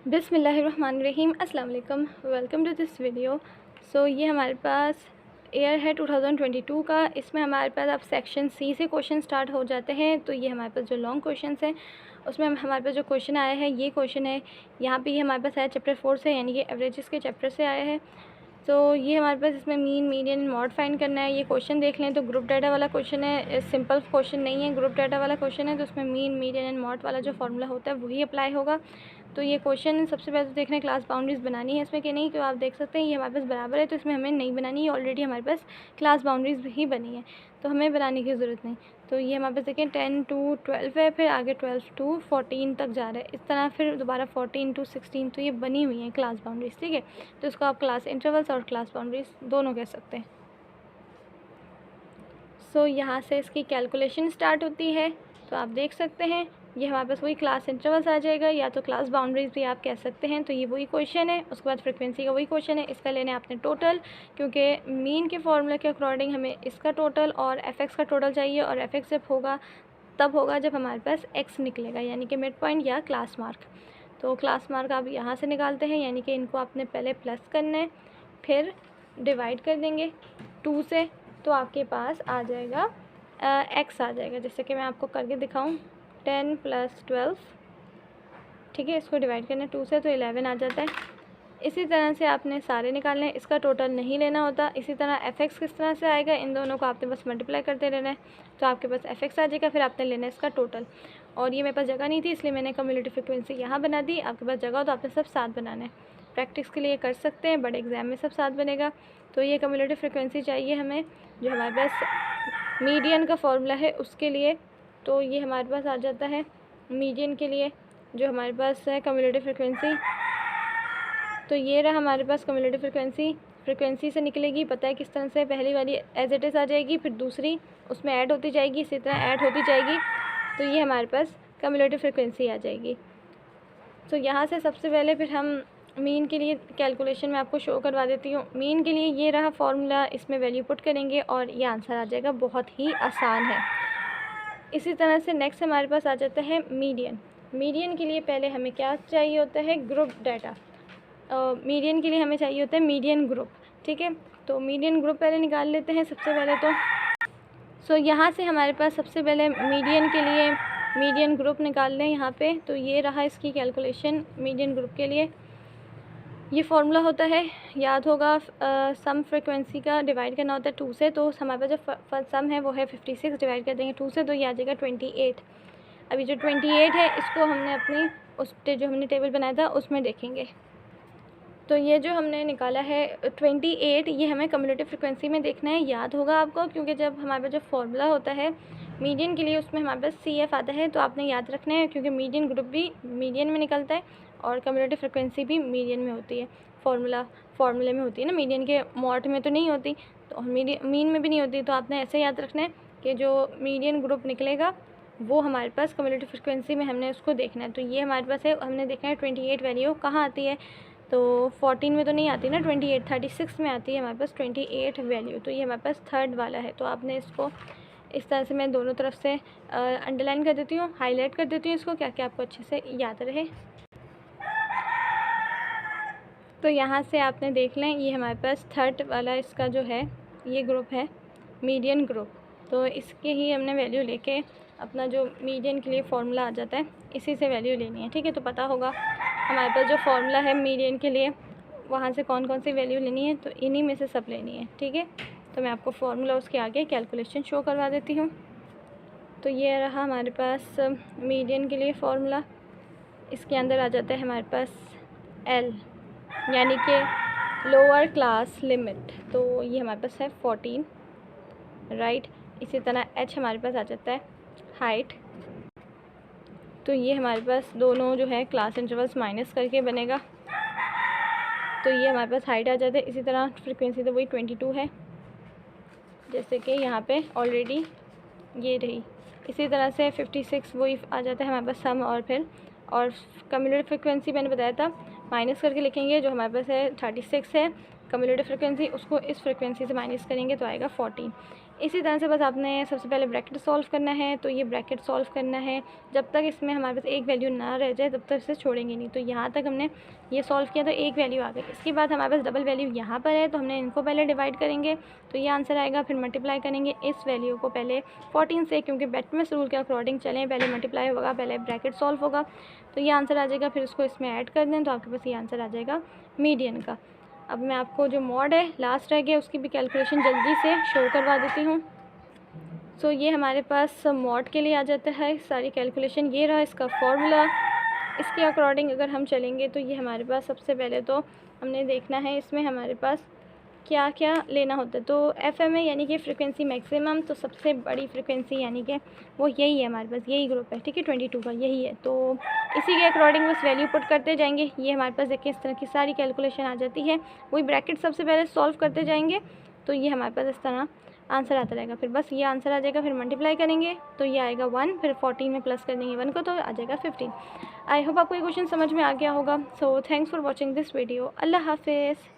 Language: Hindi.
बिस्मिल्लाहिर्रहमानिर्रहीम, अस्सलाम वालेकुम, वेलकम टू दिस वीडियो। ये हमारे पास एयर है 2022 का। इसमें हमारे पास अब सेक्शन सी से क्वेश्चन स्टार्ट हो जाते हैं। तो ये हमारे पास जो लॉन्ग क्वेश्चंस हैं उसमें हमारे पास जो क्वेश्चन आया है ये क्वेश्चन है। यहाँ पे ये हमारे पास आया चैप्टर 4 से, यानी कि एवरेजेस के चैप्टर से आया है। ये हमारे पास इसमें मीन, मीडियन, मॉड फाइंड करना है। ये क्वेश्चन देख लें तो ग्रुप डाटा वाला क्वेश्चन है, सिंपल क्वेश्चन नहीं है, ग्रुप डाटा वाला क्वेश्चन है। तो उसमें मीन, मीडियन एंड मॉड वाला जो फार्मूला होता है वही अप्लाई होगा। तो ये क्वेश्चन सबसे पहले तो देखना है क्लास बाउंड्रीज बनानी है इसमें कि नहीं। तो आप देख सकते हैं ये हमारे पास बराबर है, तो इसमें हमें नहीं बनानी है, ऑलरेडी हमारे पास क्लास बाउंड्रीज ही बनी है, तो हमें बनाने की ज़रूरत नहीं। तो ये हमारे पास देखें 10 to 12 है, फिर आगे 12 to 14 तक जा रहा है, इस तरह फिर दोबारा 14 to 16। तो ये बनी हुई है क्लास बाउंड्रीज, ठीक है। तो इसको आप क्लास इंटरवल्स और क्लास बाउंड्रीज दोनों कह सकते हैं। यहाँ से इसकी कैलकुलेशन स्टार्ट होती है। तो आप देख सकते हैं ये हमारे पास वही क्लास इंटरवल्स आ जाएगा, या तो क्लास बाउंड्रीज भी आप कह सकते हैं। तो ये वही क्वेश्चन है। उसके बाद फ्रीक्वेंसी का वही क्वेश्चन है, इसका लेना है आपने टोटल, क्योंकि मीन के फॉर्मूले के अकॉर्डिंग हमें इसका टोटल और एफ का टोटल चाहिए। और एफ जब होगा तब होगा जब हमारे पास एक्स निकलेगा, यानी कि मिड पॉइंट या क्लास मार्क। तो क्लास मार्क आप यहाँ से निकालते हैं, यानी कि इनको आपने पहले प्लस करना है, फिर डिवाइड कर देंगे 2 से, तो आपके पास आ जाएगा एक्स आ जाएगा। जैसे कि मैं आपको करके दिखाऊं, 10 + 12, ठीक है। इसको डिवाइड करना है 2 से तो 11 आ जाता है। इसी तरह से आपने सारे निकालने हैं, इसका टोटल नहीं लेना होता। इसी तरह एफ एक्स किस तरह से आएगा, इन दोनों को आपने बस मल्टीप्लाई करते रहना है, तो आपके पास एफ एक्स आ जाएगा। फिर आपने लेना है इसका टोटल। और ये मेरे पास जगह नहीं थी इसलिए मैंने कम्युलेटिव फ्रीक्वेंसी यहाँ बना दी। आपके पास जगह हो तो आपने सब साथ बनाना है, प्रैक्टिस के लिए कर सकते हैं, बड़े एग्जाम में सब साथ बनेगा। तो ये कम्युलेटिव फ्रीक्वेंसी चाहिए हमें, जो हमारे पास मीडियन का फॉर्मूला है उसके लिए। तो ये हमारे पास आ जाता है मीडियन के लिए जो हमारे पास है कम्युलेटिव फ्रीक्वेंसी। तो ये रहा हमारे पास कम्युलेटिव फ्रीक्वेंसी से निकलेगी, पता है किस तरह से। पहली वाली एज इट इज़ आ जाएगी, फिर दूसरी उसमें ऐड होती जाएगी, इसी तरह ऐड होती जाएगी। तो ये हमारे पास कम्युलेटिव फ्रीक्वेंसी आ जाएगी। तो यहाँ से सबसे पहले फिर हम मीन के लिए कैलकुलेशन में आपको शो करवा देती हूँ। मीन के लिए ये रहा फॉर्मूला, इसमें वैल्यू पुट करेंगे और ये आंसर आ जाएगा, बहुत ही आसान है। इसी तरह से नेक्स्ट हमारे पास आ जाता है मीडियन। मीडियन के लिए पहले हमें क्या चाहिए होता है, ग्रुप डाटा। मीडियन के लिए हमें चाहिए होता है मीडियन ग्रुप, ठीक है। तो मीडियन ग्रुप पहले निकाल लेते हैं सबसे पहले तो। यहाँ से हमारे पास सबसे पहले मीडियन के लिए मीडियन ग्रुप निकाल लें यहाँ पे। तो ये रहा इसकी कैलकुलेशन मीडियन ग्रुप के लिए। ये फार्मूला होता है, याद होगा, सम फ्रीक्वेंसी का डिवाइड करना होता है 2 से। तो हमारे पास जो फर्स्ट सम है वो है 56, डिवाइड कर देंगे 2 से तो ये आ जाएगा 28। अभी जो 28 है इसको हमने अपनी उस जो हमने टेबल बनाया था उसमें देखेंगे। तो ये जो हमने निकाला है 28, ये हमें कम्युलेटिव फ्रीक्वेंसी में देखना है। याद होगा आपको, क्योंकि जब हमारे पास जो फार्मूला होता है मीडियन के लिए उसमें हमारे पास सी एफ आता है, तो आपने याद रखना है, क्योंकि मीडियन ग्रुप भी मीडियन में निकलता है और कम्युलेटिव फ्रीक्वेंसी भी मीडियन में होती है, फार्मूले में होती है ना, मीडियन के मॉड में तो नहीं होती, तो मीन में भी नहीं होती। तो आपने ऐसे याद रखना है कि जो मीडियन ग्रुप निकलेगा वो हमारे पास कम्युलेटिव फ्रीक्वेंसी में हमने उसको देखना है। तो ये हमारे पास है, हमने देखना है 28 वैल्यू कहाँ आती है। तो 14 में तो नहीं आती ना 28, 36 में आती है हमारे पास 28 वैल्यू। तो ये हमारे पास थर्ड वाला है। तो आपने इसको इस तरह से, मैं दोनों तरफ से अंडरलाइन कर देती हूँ, हाईलाइट कर देती हूँ इसको, क्या क्या आपको अच्छे से याद रहे। तो यहाँ से आपने देख लें, ये हमारे पास थर्ड वाला इसका जो है ये ग्रुप है मीडियन ग्रुप। तो इसके ही हमने वैल्यू लेके अपना जो मीडियन के लिए फार्मूला आ जाता है इसी से वैल्यू लेनी है, ठीक है। तो पता होगा हमारे पास जो फार्मूला है मीडियन के लिए वहाँ से कौन कौन सी वैल्यू लेनी है, तो इन्हीं में से सब लेनी है, ठीक है। तो मैं आपको फार्मूला उसके आगे कैलकुलेशन शो करवा देती हूँ। तो ये रहा हमारे पास मीडियन के लिए फार्मूला। इसके अंदर आ जाता है हमारे पास एल, यानी कि लोअर क्लास लिमिट। तो ये हमारे पास है 14, राइट। इसी तरह एच हमारे पास आ जाता है हाइट। तो ये हमारे पास दोनों जो है क्लास इंटरवल्स माइनस करके बनेगा, तो ये हमारे पास हाइट आ जाता है। इसी तरह फ्रीक्वेंसी तो वही 22 है, जैसे कि यहाँ पे ऑलरेडी ये रही। इसी तरह से 56 वही आ जाता है हमारे पास सम, और कम्युलेटिव फ्रीक्वेंसी मैंने बताया था माइनस करके लिखेंगे। जो हमारे पास है 36 है कम्युलेटिव फ्रीक्वेंसी, उसको इस फ्रीक्वेंसी से माइनस करेंगे तो आएगा 14। इसी तरह से बस आपने सबसे पहले ब्रैकेट सॉल्व करना है। तो ये ब्रैकेट सॉल्व करना है, जब तक इसमें हमारे पास एक वैल्यू ना रह जाए तब तक इसे छोड़ेंगे नहीं। तो यहाँ तक हमने ये सॉल्व किया तो एक वैल्यू आ गई। इसके बाद हमारे पास डबल वैल्यू यहाँ पर है, तो हमने इनको पहले डिवाइड करेंगे तो ये आंसर आएगा। फिर मल्टीप्लाई करेंगे इस वैल्यू को पहले 14 से, क्योंकि बैटमैस रूल के अकॉर्डिंग चलें, पहले मल्टीप्लाई होगा, पहले ब्रैकेट सॉल्व होगा, तो ये आंसर आ जाएगा। फिर उसको इसमें ऐड कर दें तो आपके पास ये आंसर आ जाएगा मीडियन का। अब मैं आपको जो मॉड है लास्ट रह गया उसकी भी कैलकुलेशन जल्दी से शो करवा देती हूँ। सो ये हमारे पास मॉड के लिए आ जाता है सारी कैलकुलेशन। ये रहा इसका फॉर्मूला। इसके अकॉर्डिंग अगर हम चलेंगे तो ये हमारे पास सबसे पहले तो हमने देखना है इसमें हमारे पास क्या क्या लेना होता है। तो FM है यानी कि फ्रिक्वेंसी मैक्सिमम, तो सबसे बड़ी फ्रिक्वेंसी यानी कि वो यही है, हमारे पास यही ग्रुप है, ठीक है, 22 का यही है। तो इसी के अकॉर्डिंग बस वैल्यू पुट करते जाएंगे। ये हमारे पास देखिए इस तरह की सारी कैलकुलेशन आ जाती है। वही ब्रैकेट सबसे पहले सॉल्व करते जाएंगे तो ये हमारे पास इस तरह आंसर आता रहेगा। फिर बस ये आंसर आ जाएगा, फिर मल्टीप्लाई करेंगे तो ये आएगा 1, फिर 14 में प्लस कर देंगे 1 को तो आ जाएगा 15। आई होप आपको ये क्वेश्चन समझ में आ गया होगा। So thanks for watching this video. अल्लाह हाफिज़।